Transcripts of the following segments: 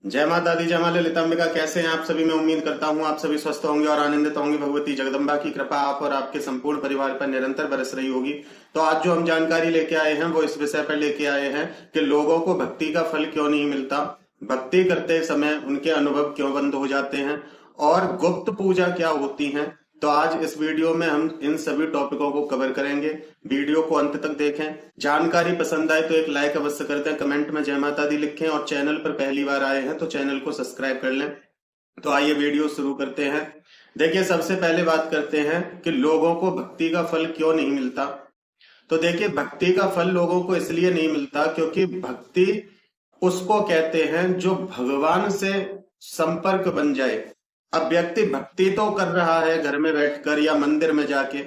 जय माता दी, जय मां ललितांबिका। कैसे हैं आप सभी? मैं उम्मीद करता हूं आप सभी स्वस्थ होंगे और आनंदित होंगे। भगवती जगदम्बा की कृपा आप और आपके संपूर्ण परिवार पर निरंतर बरस रही होगी। तो आज जो हम जानकारी लेके आए हैं वो इस विषय पर लेके आए हैं कि लोगों को भक्ति का फल क्यों नहीं मिलता, भक्ति करते समय उनके अनुभव क्यों बंद हो जाते हैं और गुप्त पूजा क्या होती है। तो आज इस वीडियो में हम इन सभी टॉपिकों को कवर करेंगे। वीडियो को अंत तक देखें। जानकारी पसंद आए तो एक लाइक अवश्य कर दें, कमेंट में जय माता दी लिखें और चैनल पर पहली बार आए हैं तो चैनल को सब्सक्राइब कर लें। तो आइए वीडियो शुरू करते हैं। देखिए, सबसे पहले बात करते हैं कि लोगों को भक्ति का फल क्यों नहीं मिलता। तो देखिए, भक्ति का फल लोगों को इसलिए नहीं मिलता क्योंकि भक्ति उसको कहते हैं जो भगवान से संपर्क बन जाए। अब व्यक्ति भक्ति तो कर रहा है घर में बैठकर या मंदिर में जाके,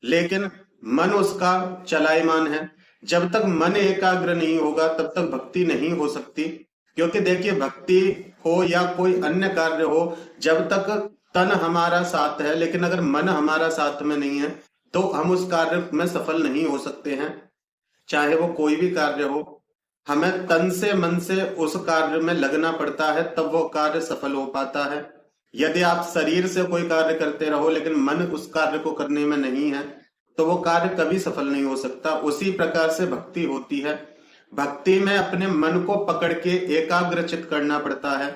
लेकिन मन उसका चलायमान है। जब तक मन एकाग्र नहीं होगा तब तक भक्ति नहीं हो सकती। क्योंकि देखिए, भक्ति हो या कोई अन्य कार्य हो, जब तक तन हमारा साथ है लेकिन अगर मन हमारा साथ में नहीं है तो हम उस कार्य में सफल नहीं हो सकते हैं। चाहे वो कोई भी कार्य हो, हमें तन से मन से उस कार्य में लगना पड़ता है, तब वो कार्य सफल हो पाता है। यदि आप शरीर से कोई कार्य करते रहो लेकिन मन उस कार्य को करने में नहीं है तो वो कार्य कभी सफल नहीं हो सकता। उसी प्रकार से भक्ति होती है। भक्ति में अपने मन को पकड़ के एकाग्रचित करना पड़ता है।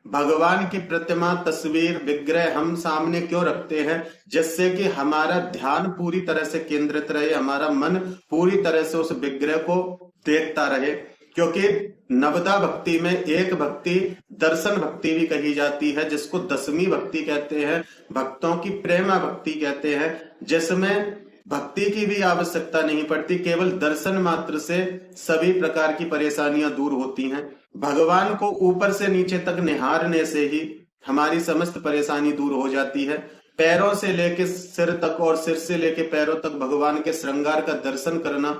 भगवान की प्रतिमा, तस्वीर, विग्रह हम सामने क्यों रखते हैं? जिससे कि हमारा ध्यान पूरी तरह से केंद्रित रहे, हमारा मन पूरी तरह से उस विग्रह को देखता रहे। क्योंकि नवदा भक्ति में एक भक्ति दर्शन भक्ति भी कही जाती है, जिसको दसवीं भक्ति कहते हैं, भक्तों की प्रेमा भक्ति कहते हैं, जिसमें भक्ति की भी आवश्यकता नहीं पड़ती, केवल दर्शन मात्र से सभी प्रकार की परेशानियां दूर होती हैं। भगवान को ऊपर से नीचे तक निहारने से ही हमारी समस्त परेशानी दूर हो जाती है। पैरों से लेके सिर तक और सिर से लेके पैरों तक भगवान के श्रृंगार का दर्शन करना,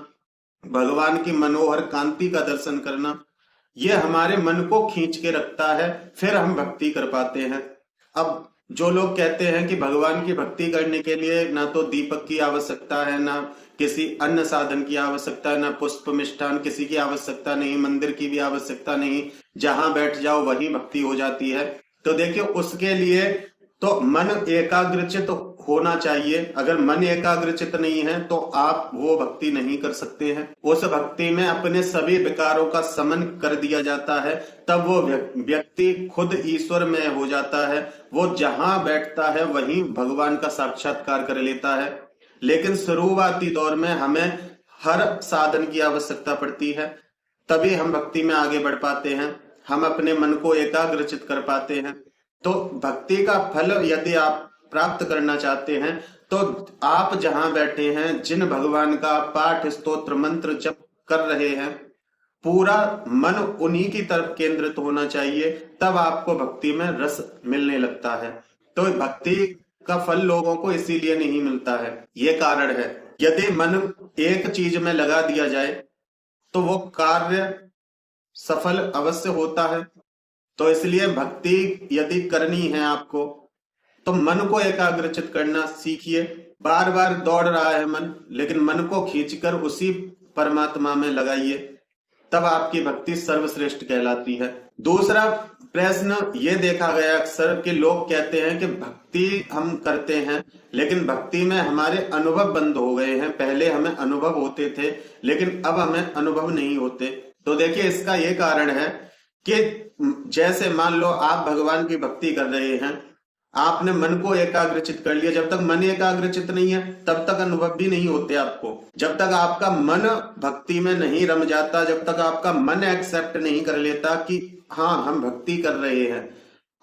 भगवान की मनोहर कांति का दर्शन करना, यह हमारे मन को खींच के रखता है। फिर हम भक्ति कर पाते हैं। अब जो लोग कहते हैं कि भगवान की भक्ति करने के लिए ना तो दीपक की आवश्यकता है, ना किसी अन्य साधन की आवश्यकता है, ना पुष्प मिष्ठान किसी की आवश्यकता नहीं, मंदिर की भी आवश्यकता नहीं, जहां बैठ जाओ वही भक्ति हो जाती है। तो देखिए, उसके लिए तो मन एकाग्रचित होना चाहिए। अगर मन एकाग्रचित नहीं है तो आप वो भक्ति नहीं कर सकते हैं। उस भक्ति में अपने सभी विकारों का समन कर दिया जाता है, तब वो व्यक्ति खुद ईश्वर में हो जाता है। वो जहां बैठता है वहीं भगवान का साक्षात्कार कर लेता है। लेकिन शुरुआती दौर में हमें हर साधन की आवश्यकता पड़ती है, तभी हम भक्ति में आगे बढ़ पाते हैं, हम अपने मन को एकाग्रचित कर पाते हैं। तो भक्ति का फल यदि आप प्राप्त करना चाहते हैं तो आप जहां बैठे हैं, जिन भगवान का पाठ स्तोत्र मंत्र जप कर रहे हैं, पूरा मन उन्हीं की तरफ केंद्रित होना चाहिए, तब आपको भक्ति में रस मिलने लगता है। तो भक्ति का फल लोगों को इसीलिए नहीं मिलता है, ये कारण है। यदि मन एक चीज में लगा दिया जाए तो वो कार्य सफल अवश्य होता है। तो इसलिए भक्ति यदि करनी है आपको तो मन को एकाग्रचित करना सीखिए। बार बार दौड़ रहा है मन, लेकिन मन को खींचकर उसी परमात्मा में लगाइए, तब आपकी भक्ति सर्वश्रेष्ठ कहलाती है। दूसरा प्रश्न ये देखा गया अक्सर कि लोग कहते हैं कि भक्ति हम करते हैं लेकिन भक्ति में हमारे अनुभव बंद हो गए हैं। पहले हमें अनुभव होते थे लेकिन अब हमें अनुभव नहीं होते। तो देखिए, इसका ये कारण है कि जैसे मान लो आप भगवान की भक्ति कर रहे हैं, आपने मन को एकाग्रचित कर लिया। जब तक मन एकाग्रचित नहीं है तब तक अनुभव भी नहीं होते आपको। जब तक आपका मन भक्ति में नहीं रम जाता, जब तक आपका मन एक्सेप्ट नहीं कर लेता कि हाँ हम भक्ति कर रहे हैं,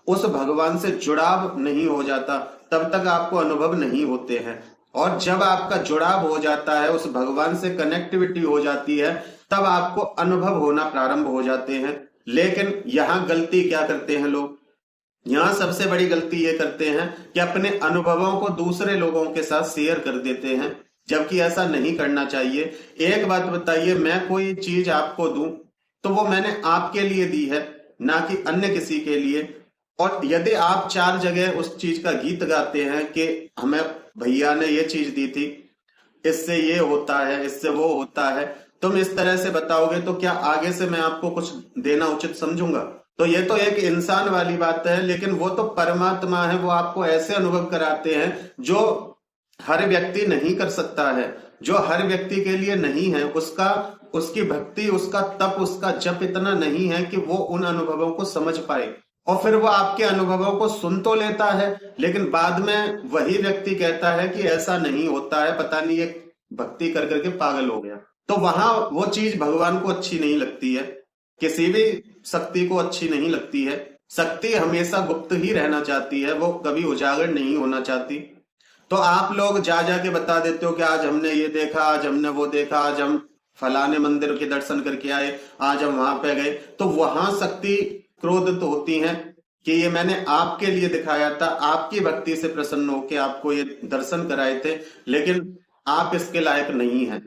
उस भगवान से जुड़ाव नहीं हो जाता, तब तक आपको अनुभव नहीं होते हैं। और जब आपका जुड़ाव हो जाता है, उस भगवान से कनेक्टिविटी हो जाती है, तब आपको अनुभव होना प्रारंभ हो जाते हैं। लेकिन यहाँ गलती क्या करते हैं लोग? यहाँ सबसे बड़ी गलती ये करते हैं कि अपने अनुभवों को दूसरे लोगों के साथ शेयर कर देते हैं, जबकि ऐसा नहीं करना चाहिए। एक बात बताइए, मैं कोई चीज आपको दूं तो वो मैंने आपके लिए दी है, ना कि अन्य किसी के लिए। और यदि आप चार जगह उस चीज का गीत गाते हैं कि हमें भैया ने ये चीज दी थी, इससे ये होता है, इससे वो होता है, तुम इस तरह से बताओगे तो क्या आगे से मैं आपको कुछ देना उचित समझूंगा? तो ये तो एक इंसान वाली बात है, लेकिन वो तो परमात्मा है, वो आपको ऐसे अनुभव कराते हैं जो हर व्यक्ति नहीं कर सकता है, जो हर व्यक्ति के लिए नहीं है। उसकी भक्ति, उसका तप, उसका जप इतना नहीं है कि वो उन अनुभवों को समझ पाए। और फिर वो आपके अनुभवों को सुन तो लेता है, लेकिन बाद में वही व्यक्ति कहता है कि ऐसा नहीं होता है, पता नहीं ये भक्ति कर करके पागल हो गया। तो वहां वो चीज भगवान को अच्छी नहीं लगती है, किसी भी शक्ति को अच्छी नहीं लगती है। शक्ति हमेशा गुप्त ही रहना चाहती है, वो कभी उजागर नहीं होना चाहती। तो आप लोग जा जाके बता देते हो कि आज हमने ये देखा, आज हमने वो देखा, आज हम फलाने मंदिर के दर्शन करके आए, आज हम वहां पे गए। तो वहां शक्ति क्रोधित होती है कि ये मैंने आपके लिए दिखाया था, आपकी भक्ति से प्रसन्न होकर आपको ये दर्शन कराए थे, लेकिन आप इसके लायक नहीं हैं।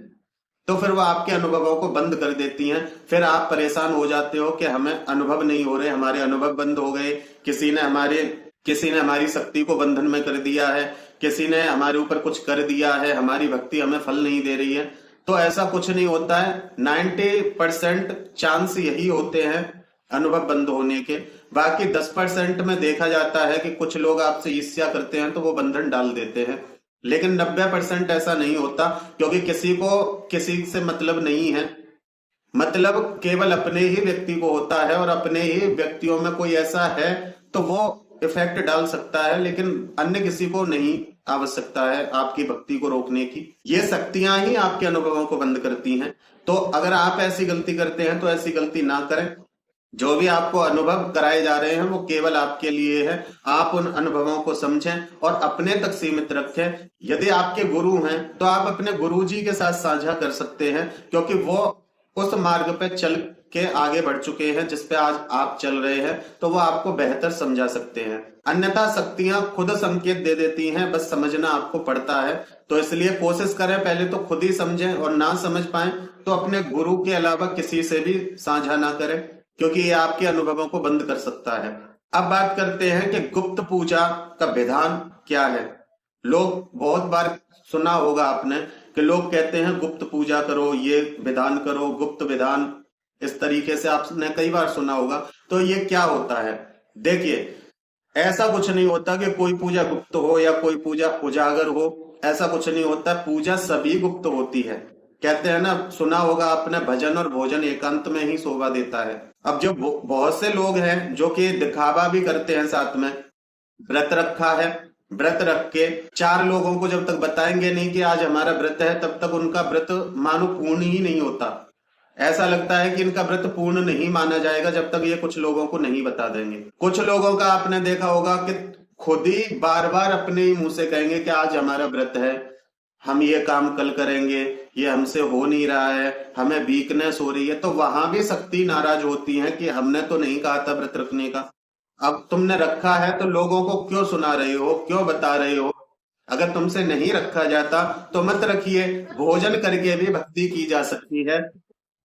तो फिर वो आपके अनुभवों को बंद कर देती हैं। फिर आप परेशान हो जाते हो कि हमें अनुभव नहीं हो रहे, हमारे अनुभव बंद हो गए, किसी ने हमारी शक्ति को बंधन में कर दिया है, किसी ने हमारे ऊपर कुछ कर दिया है, हमारी भक्ति हमें फल नहीं दे रही है। तो ऐसा कुछ नहीं होता है। 90% चांस यही होते हैं अनुभव बंद होने के। बाकी 10% में देखा जाता है कि कुछ लोग आपसे ईर्ष्या करते हैं तो वो बंधन डाल देते हैं, लेकिन 90% ऐसा नहीं होता, क्योंकि किसी को किसी से मतलब नहीं है। मतलब केवल अपने ही व्यक्ति को होता है, और अपने ही व्यक्तियों में कोई ऐसा है तो वो इफेक्ट डाल सकता है, लेकिन अन्य किसी को नहीं आवश्यकता है आपकी भक्ति को रोकने की। ये शक्तियां ही आपके अनुभवों को बंद करती हैं। तो अगर आप ऐसी गलती करते हैं तो ऐसी गलती ना करें। जो भी आपको अनुभव कराए जा रहे हैं वो केवल आपके लिए है। आप उन अनुभवों को समझें और अपने तक सीमित रखें। यदि आपके गुरु हैं तो आप अपने गुरुजी के साथ साझा कर सकते हैं, क्योंकि वो उस मार्ग पे चल के आगे बढ़ चुके हैं जिस पे आज आप चल रहे हैं, तो वो आपको बेहतर समझा सकते हैं। अन्यथा शक्तियां खुद संकेत दे देती हैं, बस समझना आपको पड़ता है। तो इसलिए कोशिश करें पहले तो खुद ही समझें, और ना समझ पाए तो अपने गुरु के अलावा किसी से भी साझा ना करें, क्योंकि ये आपके अनुभवों को बंद कर सकता है। अब बात करते हैं कि गुप्त पूजा का विधान क्या है। लोग बहुत बार सुना होगा आपने कि लोग कहते हैं गुप्त पूजा करो, ये विधान करो, गुप्त विधान, इस तरीके से आपने कई बार सुना होगा। तो ये क्या होता है? देखिए, ऐसा कुछ नहीं होता कि कोई पूजा गुप्त हो या कोई पूजा उजागर हो, ऐसा कुछ नहीं होता। पूजा सभी गुप्त होती है। कहते हैं ना, सुना होगा आपने, भजन और भोजन एकांत में ही शोभा देता है। अब जो बहुत से लोग हैं जो कि दिखावा भी करते हैं, साथ में व्रत रखा है, व्रत रख के 4 लोगों को जब तक बताएंगे नहीं कि आज हमारा व्रत है, तब तक उनका व्रत मानो पूर्ण ही नहीं होता। ऐसा लगता है कि इनका व्रत पूर्ण नहीं माना जाएगा जब तक ये कुछ लोगों को नहीं बता देंगे। कुछ लोगों का आपने देखा होगा कि खुद ही बार बार अपने ही मुंह से कहेंगे कि आज हमारा व्रत है, हम ये काम कल करेंगे, ये हमसे हो नहीं रहा है, हमें वीकनेस हो रही है। तो वहां भी शक्ति नाराज होती है कि हमने तो नहीं कहा था व्रत रखने का, अब तुमने रखा है तो लोगों को क्यों सुना रहे हो, क्यों बता रहे हो? अगर तुमसे नहीं रखा जाता तो मत रखिए। भोजन करके भी भक्ति की जा सकती है,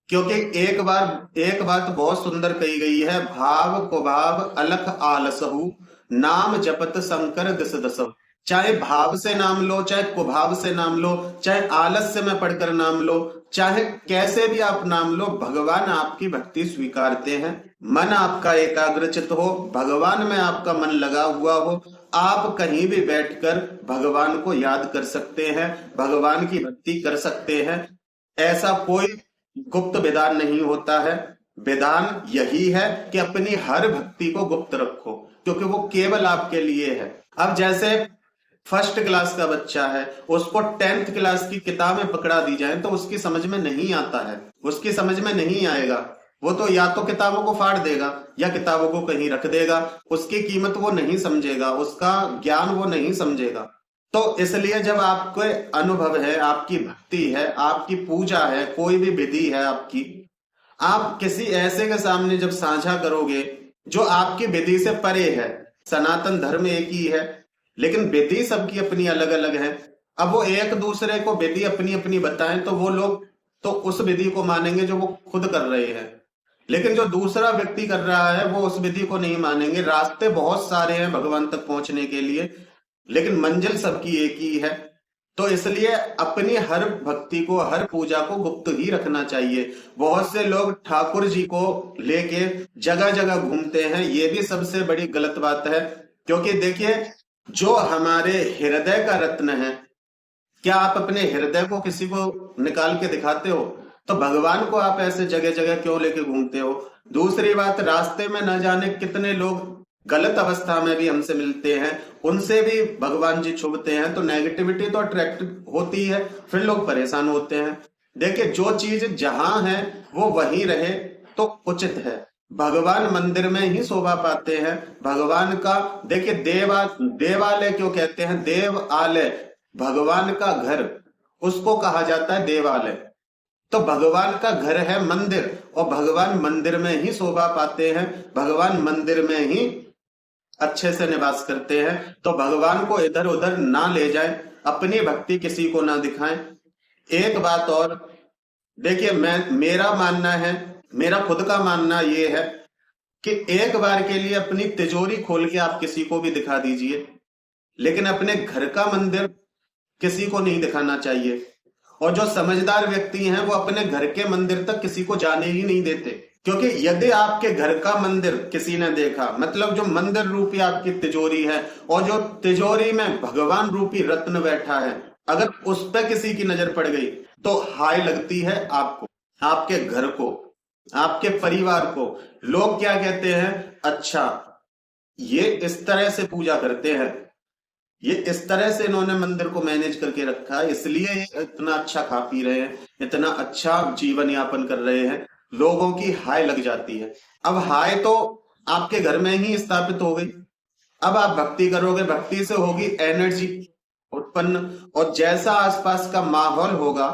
क्योंकि एक बात बहुत सुंदर कही गई है, भाव को भाव अलख आलसहु, नाम जपत शंकर दिस दसहु। चाहे भाव से नाम लो, चाहे कुभाव से नाम लो, चाहे आलस्य में पढ़कर नाम लो, चाहे कैसे भी आप नाम लो, भगवान आपकी भक्ति स्वीकारते हैं। मन आपका एकाग्रचित हो, भगवान में आपका मन लगा हुआ हो, आप कहीं भी बैठकर भगवान को याद कर सकते हैं, भगवान की भक्ति कर सकते हैं। ऐसा कोई गुप्त विधान नहीं होता है। विधान यही है कि अपनी हर भक्ति को गुप्त रखो, क्योंकि वो केवल आपके लिए है। अब जैसे फर्स्ट क्लास का बच्चा है, उसको 10th क्लास की किताबें पकड़ा दी जाए तो उसकी समझ में नहीं आता है, उसकी समझ में नहीं आएगा। वो तो या तो किताबों को फाड़ देगा या किताबों को कहीं रख देगा, उसकी कीमत वो नहीं समझेगा, उसका ज्ञान वो नहीं समझेगा। तो इसलिए जब आपको अनुभव है, आपकी भक्ति है, आपकी पूजा है, कोई भी विधि है आपकी, आप किसी ऐसे के सामने जब साझा करोगे जो आपकी विधि से परे है, सनातन धर्म एक ही है लेकिन विधि सबकी अपनी अलग अलग है। अब वो एक दूसरे को विधि अपनी अपनी बताएं तो वो लोग तो उस विधि को मानेंगे जो वो खुद कर रहे हैं, लेकिन जो दूसरा व्यक्ति कर रहा है वो उस विधि को नहीं मानेंगे। रास्ते बहुत सारे हैं भगवान तक पहुंचने के लिए, लेकिन मंजिल सबकी एक ही है। तो इसलिए अपनी हर भक्ति को, हर पूजा को गुप्त ही रखना चाहिए। बहुत से लोग ठाकुर जी को लेके जगह जगह घूमते हैं, ये भी सबसे बड़ी गलत बात है। क्योंकि देखिए, जो हमारे हृदय का रत्न है, क्या आप अपने हृदय को किसी को निकाल के दिखाते हो? तो भगवान को आप ऐसे जगह जगह क्यों लेके घूमते हो? दूसरी बात, रास्ते में न जाने कितने लोग गलत अवस्था में भी हमसे मिलते हैं, उनसे भी भगवान जी छुपते हैं, तो नेगेटिविटी तो अट्रैक्ट होती है, फिर लोग परेशान होते हैं। देखिए, जो चीज जहां है वो वहीं रहे तो उचित है। भगवान मंदिर में ही शोभा पाते हैं। भगवान का देखिए, देवालय क्यों कहते हैं? देव आलय, भगवान का घर, उसको कहा जाता है देवालय। तो भगवान का घर है मंदिर, और भगवान मंदिर में ही शोभा पाते हैं, भगवान मंदिर में ही अच्छे से निवास करते हैं। तो भगवान को इधर उधर ना ले जाएं, अपनी भक्ति किसी को ना दिखाएं। एक बात और, देखिए, मेरा मानना है, मेरा खुद का मानना ये है कि एक बार के लिए अपनी तिजोरी खोल के आप किसी को भी दिखा दीजिए, लेकिन अपने घर का मंदिर किसी को नहीं दिखाना चाहिए। और जो समझदार व्यक्ति हैं वो अपने घर के मंदिर तक किसी को जाने ही नहीं देते। क्योंकि यदि आपके घर का मंदिर किसी ने देखा, मतलब जो मंदिर रूपी आपकी तिजोरी है और जो तिजोरी में भगवान रूपी रत्न बैठा है, अगर उस पर किसी की नजर पड़ गई तो हाय लगती है आपको, आपके घर को, आपके परिवार को। लोग क्या कहते हैं? अच्छा, ये इस तरह से पूजा करते हैं, ये इस तरह से इन्होंने मंदिर को मैनेज करके रखा है, इसलिए ये इतना अच्छा खा पी रहे हैं, इतना अच्छा जीवन यापन कर रहे हैं। लोगों की हाय लग जाती है। अब हाय तो आपके घर में ही स्थापित हो गई। अब आप भक्ति करोगे, भक्ति से होगी एनर्जी उत्पन्न, और जैसा आसपास का माहौल होगा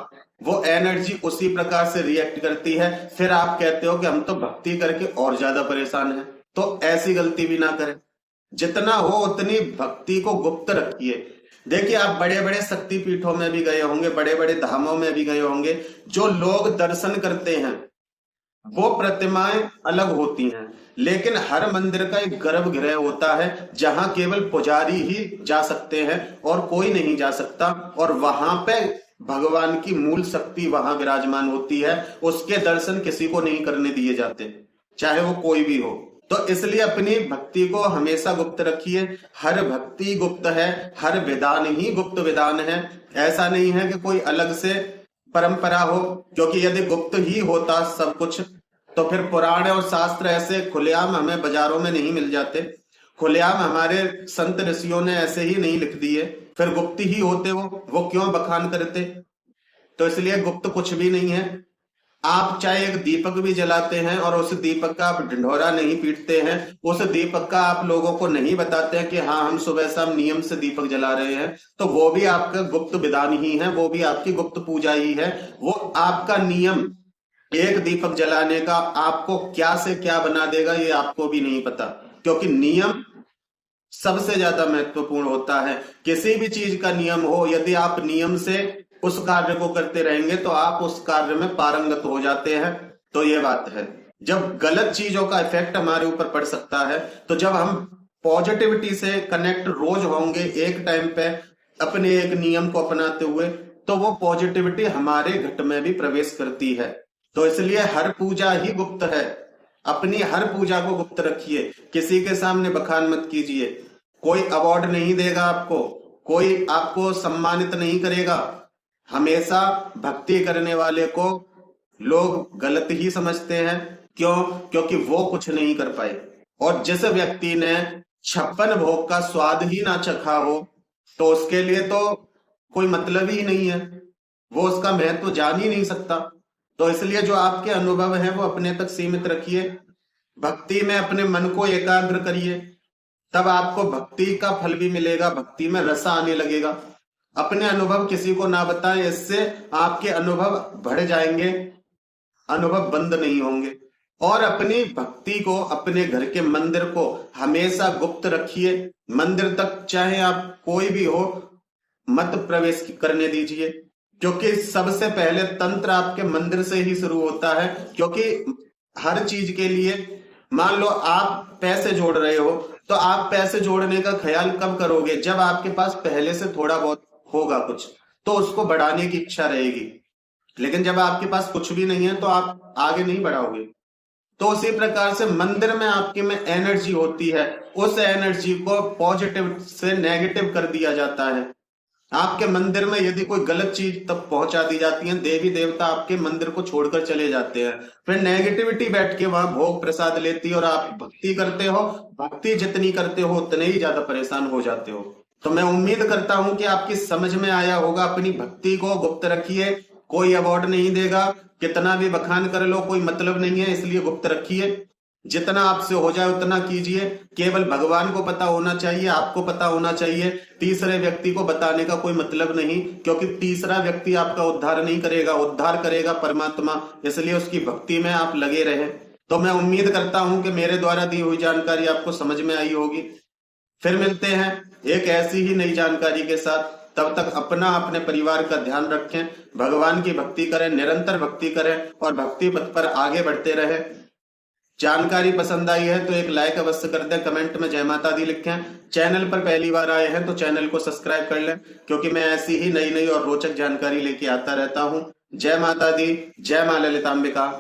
वो एनर्जी उसी प्रकार से रिएक्ट करती है। फिर आप कहते हो कि हम तो भक्ति करके और ज्यादा परेशान हैं। तो ऐसी गलती भी ना करें, जितना हो उतनी भक्ति को गुप्त रखिए। देखिए, आप बड़े बड़े शक्ति पीठों में भी गए होंगे, बड़े बड़े धामों में भी गए होंगे, जो लोग दर्शन करते हैं वो प्रतिमाएं अलग होती हैं, लेकिन हर मंदिर का एक गर्भगृह होता है जहां केवल पुजारी ही जा सकते हैं और कोई नहीं जा सकता। और वहां पे भगवान की मूल शक्ति वहां विराजमान होती है, उसके दर्शन किसी को नहीं करने दिए जाते, चाहे वो कोई भी हो। तो इसलिए अपनी भक्ति को हमेशा गुप्त रखिए। हर भक्ति गुप्त है, हर विधान ही गुप्त विधान है। ऐसा नहीं है कि कोई अलग से परंपरा हो, क्योंकि यदि गुप्त ही होता सब कुछ तो फिर पुराण और शास्त्र ऐसे खुलेआम हमें बाजारों में नहीं मिल जाते, खुलेआम हमारे संत ऋषियों ने ऐसे ही नहीं लिख दिए। फिर गुप्त ही होते वो क्यों बखान करते? तो इसलिए गुप्त कुछ भी नहीं है। आप चाहे एक दीपक भी जलाते हैं और उस दीपक का आप ढिंढोरा नहीं पीटते हैं, उस दीपक का आप लोगों को नहीं बताते हैं कि हाँ हम सुबह शाम नियम से दीपक जला रहे हैं, तो वो भी आपका गुप्त विधान ही है, वो भी आपकी गुप्त पूजा ही है। वो आपका नियम एक दीपक जलाने का आपको क्या से क्या बना देगा ये आपको भी नहीं पता, क्योंकि नियम सबसे ज्यादा महत्वपूर्ण होता है। किसी भी चीज का नियम हो, यदि आप नियम से उस कार्य को करते रहेंगे तो आप उस कार्य में पारंगत हो जाते हैं। तो ये बात है। जब गलत चीजों का इफेक्ट हमारे ऊपर पड़ सकता है, तो जब हम पॉजिटिविटी से कनेक्ट रोज होंगे एक टाइम पे अपने एक नियम को अपनाते हुए, तो वो पॉजिटिविटी हमारे घट में भी प्रवेश करती है। तो इसलिए हर पूजा ही गुप्त है। अपनी हर पूजा को गुप्त रखिए, किसी के सामने बखान मत कीजिए। कोई अवार्ड नहीं देगा आपको, कोई आपको सम्मानित नहीं करेगा। हमेशा भक्ति करने वाले को लोग गलत ही समझते हैं। क्यों? क्योंकि वो कुछ नहीं कर पाए। और जिस व्यक्ति ने 56 भोग का स्वाद ही ना चखा हो, तो उसके लिए तो कोई मतलब ही नहीं है, वो उसका महत्व जान ही नहीं सकता। तो इसलिए जो आपके अनुभव है वो अपने तक सीमित रखिए। भक्ति में अपने मन को एकाग्र करिए, तब आपको भक्ति का फल भी मिलेगा, भक्ति में रस आने लगेगा। अपने अनुभव किसी को ना बताएं, इससे आपके अनुभव बढ़ जाएंगे, अनुभव बंद नहीं होंगे। और अपनी भक्ति को, अपने घर के मंदिर को हमेशा गुप्त रखिए। मंदिर तक चाहे आप कोई भी हो मत प्रवेश करने दीजिए, क्योंकि सबसे पहले तंत्र आपके मंदिर से ही शुरू होता है। क्योंकि हर चीज के लिए, मान लो आप पैसे जोड़ रहे हो, तो आप पैसे जोड़ने का ख्याल कब करोगे? जब आपके पास पहले से थोड़ा बहुत होगा कुछ, तो उसको बढ़ाने की इच्छा रहेगी। लेकिन जब आपके पास कुछ भी नहीं है तो आप आगे नहीं बढ़ाओगे। तो उसी प्रकार से मंदिर में आपके में एनर्जी होती है, उस एनर्जी को पॉजिटिव से नेगेटिव कर दिया जाता है। आपके मंदिर में यदि कोई गलत चीज तब पहुंचा दी जाती है, देवी देवता आपके मंदिर को छोड़कर चले जाते हैं, फिर नेगेटिविटी बैठ के वहां भोग प्रसाद लेती है और आप भक्ति करते हो। भक्ति जितनी करते हो उतने ही ज्यादा परेशान हो जाते हो। तो मैं उम्मीद करता हूं कि आपकी समझ में आया होगा। अपनी भक्ति को गुप्त रखिए, कोई अवार्ड नहीं देगा, कितना भी बखान कर लो कोई मतलब नहीं है, इसलिए गुप्त रखिए। जितना आपसे हो जाए उतना कीजिए। केवल भगवान को पता होना चाहिए, आपको पता होना चाहिए। तीसरे व्यक्ति को बताने का कोई मतलब नहीं, क्योंकि तीसरा व्यक्ति आपका उद्धार नहीं करेगा, उद्धार करेगा परमात्मा। इसलिए उसकी भक्ति में आप लगे रहे। तो मैं उम्मीद करता हूं कि मेरे द्वारा दी हुई जानकारी आपको समझ में आई होगी। फिर मिलते हैं एक ऐसी ही नई जानकारी के साथ। तब तक अपना अपने परिवार का ध्यान रखें, भगवान की भक्ति करें, निरंतर भक्ति करें और भक्ति पथ पर आगे बढ़ते रहें। जानकारी पसंद आई है तो एक लाइक अवश्य कर दें, कमेंट में जय माता दी लिखें। चैनल पर पहली बार आए हैं तो चैनल को सब्सक्राइब कर लें, क्योंकि मैं ऐसी ही नई नई और रोचक जानकारी लेके आता रहता हूं। जय माता दी, जय मां ललितांबिका।